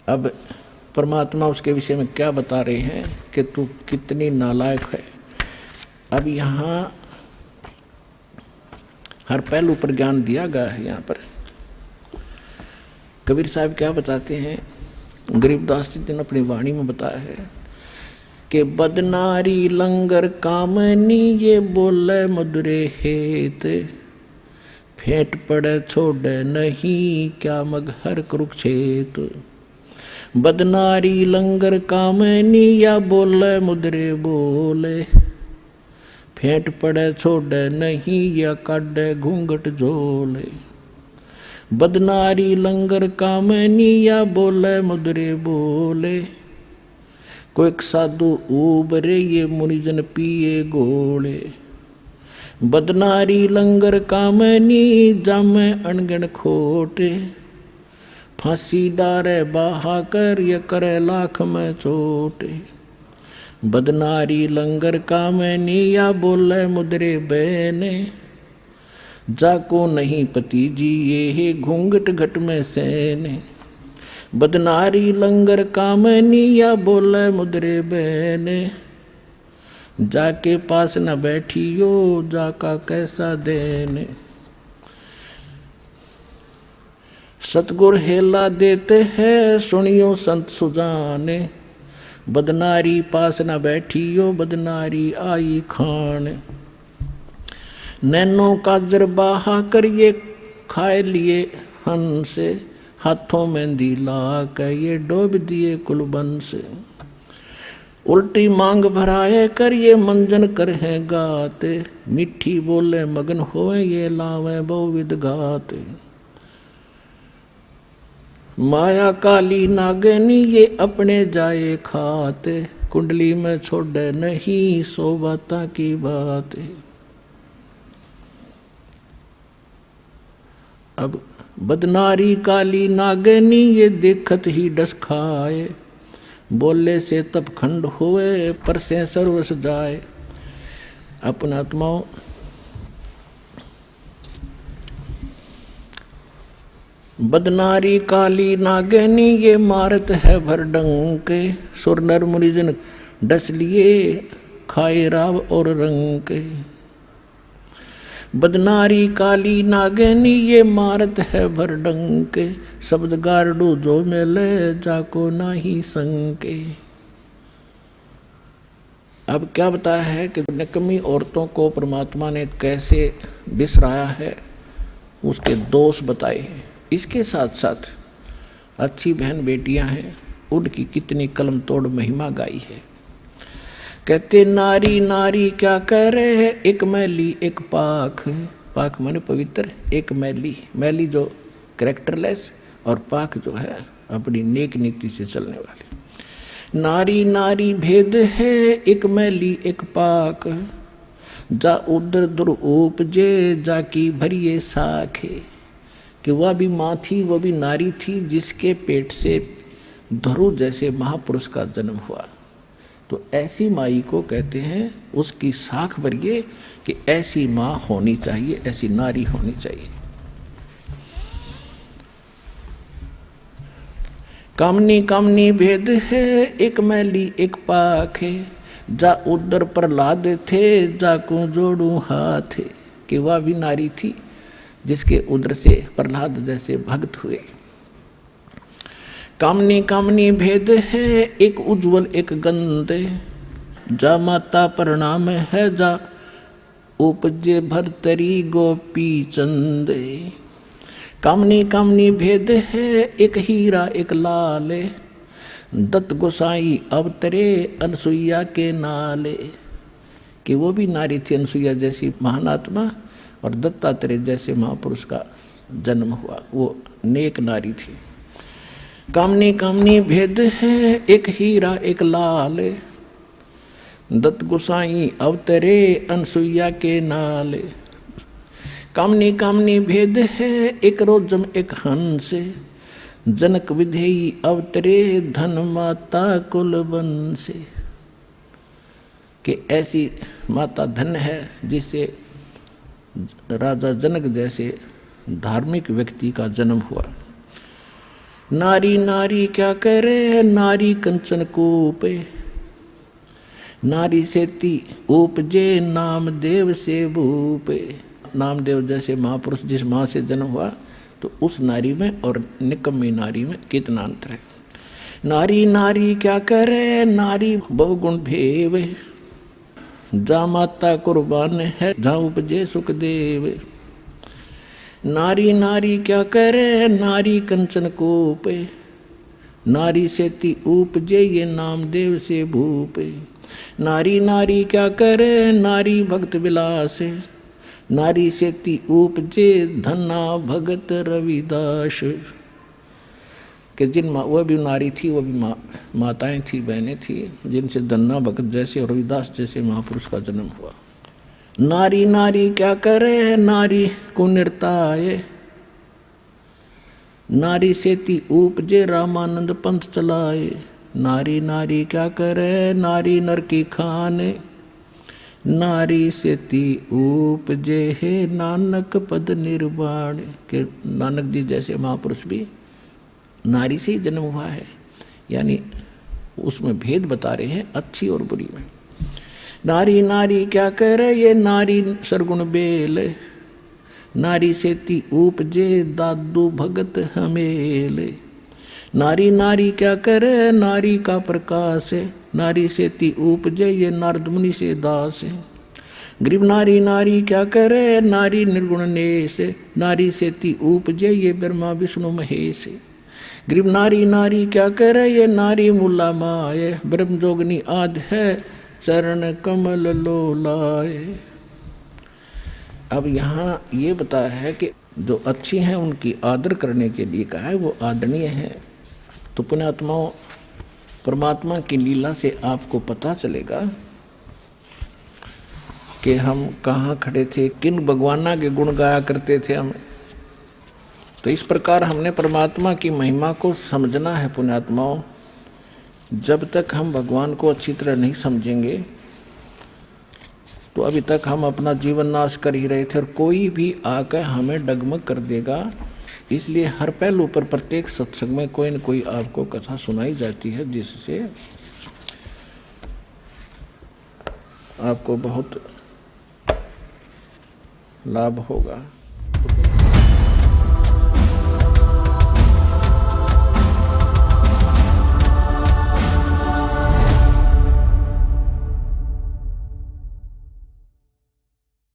अब परमात्मा उसके विषय में क्या बता रहे हैं कि तू कितनी नालायक है। अब यहाँ हर पहलू पर ज्ञान दिया गया है। यहाँ पर कबीर साहब क्या बताते हैं, गरीबदास जी ने अपनी वाणी में बताया है कि बदनारी लंगर कामनी ये बोले मधुरे हेत, फेंट पड़े छोड़े नहीं क्या मगहर कुरुक्षेत। बदनारी लंगर कामनी या बोले मुद्रे बोले, फेंट पड़े छोड़े नहीं या काटे घूंघट झोले। बदनारी लंगर कामनी या बोले मुद्रे बोले, कोई साधु उबरे ये मुनिजन पिए गोले। बदनारी लंगर कामनी जामे अनगण खोटे, फांसी डारे बाहा कर ये करे लाख में चोटे। बदनारी लंगर कामनी या बोले मुद्रे बहने, जाको नहीं पति जी ये घूंघट घट में सेने। बदनारी लंगर कामनी या बोले मुद्रे बहने, जाके पास न बैठियो जाका कैसा देने। सतगुर हेला देते हैं सुनियो संत सुजाने, बदनारी पास न बैठियो बदनारी आई खान। नैनो काजर बाहा करिए खाए लिए हंसे, हाथों में दिला के ये डोब दिए कुलबन से। उल्टी मांग भराए करिए मंजन करहे गाते, मिठी बोले मगन होए ये लावे बहुविध गाते। माया काली नागनी ये अपने जाए खाते, कुंडली में छोड़े नहीं सो बाता की बात। अब बदनारी काली नागनी ये देखत ही डस खाए, बोले से तब खंड हुए पर से सर्वस जाए। अपना आत्माओं, बदनारी काली नागनी ये मारत है भर डंके, सुर नर मुनिजन डस लिए खाए राव और रंके। बदनारी काली नागनी ये मारत है भर डंके, शब्द गारडू जो मेले जाको नाही संके। अब क्या बताया है कि निकम्मी औरतों को परमात्मा ने कैसे बिसराया है, उसके दोष बताए हैं। इसके साथ साथ अच्छी बहन बेटियां हैं, उनकी कितनी कलम तोड़ महिमा गाई है। कहते नारी नारी क्या कह रहे हैं, एक मैली एक पाक। पाक माने पवित्र, एक मैली, मैली जो कैरेक्टरलेस, और पाक जो है अपनी नेक नीति से चलने वाली। नारी नारी भेद है एक मैली एक पाक, जा उदर दुर उपजे जाकी भरिए साखे। कि वह भी माँ थी, वह भी नारी थी जिसके पेट से ध्रुव जैसे महापुरुष का जन्म हुआ। तो ऐसी माई को कहते हैं उसकी साख भरिए कि ऐसी माँ होनी चाहिए, ऐसी नारी होनी चाहिए। कामनी कामनी भेद है एक मैली एक पाक है, जा उदर प्रहलाद थे जाको जोड़ू हाथ। कि वह भी नारी थी जिसके उदर से प्रहलाद जैसे भक्त हुए। कामनी कामनी भेद है एक उज्जवल एक गंदे, जा माता प्रणाम है जा उपजे भरतरी गोपी चंदे। कामनी कामनी भेद है एक हीरा एक लाले, दत्त गोसाई अवतरे अनसुईया के नाले। कि वो भी नारी थी अनसुईया जैसी महानात्मा, और दत्तात्रेय जैसे महापुरुष का जन्म हुआ, वो नेक नारी थी। कामनी कामनी भेद है एक हीरा एक लाल, दत्त गोसाई अवतरे अनसुईया के नाले। कामनी कामनी भेद है एक रोजम एक हंस, जनक विधेयी अवतरे धन माता कुल वंश। कि ऐसी माता धन है जिसे राजा जनक जैसे धार्मिक व्यक्ति का जन्म हुआ। नारी नारी क्या करे, नारी कंचन कूपे, नारी सेती उपजे नामदेव से भूपे। नामदेव जैसे महापुरुष जिस माँ से जन्म हुआ तो उस नारी में और निकम्मी नारी में कितना अंतर है। नारी नारी क्या करे, नारी बहुगुण भेव, जा माता कुर्बान है जा उपजे सुखदेव। नारी नारी क्या करे, नारी कंचन कूपे, नारी सेती उपजे ये नामदेव से भूपे। नारी नारी क्या करे, नारी भक्त विलास, नारी सेती उपजे धन्ना भगत रविदास। कि जिन वह भी नारी थी, वह भी माताएं थी, बहनें थी, जिनसे धन्ना भगत जैसे और रविदास जैसे महापुरुष का जन्म हुआ। नारी नारी क्या करे, नारी कुनिरताए, नारी सेती उपजे रामानंद पंथ चलाए। नारी नारी क्या करे, नारी नर की खाने, नारी सेती उपजे है नानक पद निर्वाण। के नानक जी जैसे महापुरुष भी नारी से ही जन्म हुआ है, यानी उसमें भेद बता रहे हैं अच्छी और बुरी में। नारी नारी क्या करे, ये नारी सरगुण बेल, नारी सेती उपजे दादू भगत हमेल। नारी नारी क्या करे, नारी का प्रकाश, नारी सेती उपजे ये नारद मुनि से दास। गरीब नारी नारी क्या करे, नारी निर्गुण नेश, नारी सेती उपजे ये ब्रह्मा विष्णु महेश। गरीब नारी नारी क्या करे, ये नारी मुला माए, ब्रह्म जोगनी आद है चरण कमल लोलाए। अब यहाँ ये बताया है कि जो अच्छी हैं उनकी आदर करने के लिए कहा है, वो आदरणीय है। तो पुण्यात्माओं, परमात्मा की लीला से आपको पता चलेगा कि हम कहाँ खड़े थे, किन भगवाना के गुण गाया करते थे हम। तो इस प्रकार हमने परमात्मा की महिमा को समझना है पुण्यात्माओं। जब तक हम भगवान को अच्छी तरह नहीं समझेंगे तो अभी तक हम अपना जीवन नाश कर ही रहे थे, और कोई भी आकर हमें डगमग कर देगा। इसलिए हर पहलू पर प्रत्येक सत्संग में कोई न कोई आपको कथा सुनाई जाती है, जिससे आपको बहुत लाभ होगा।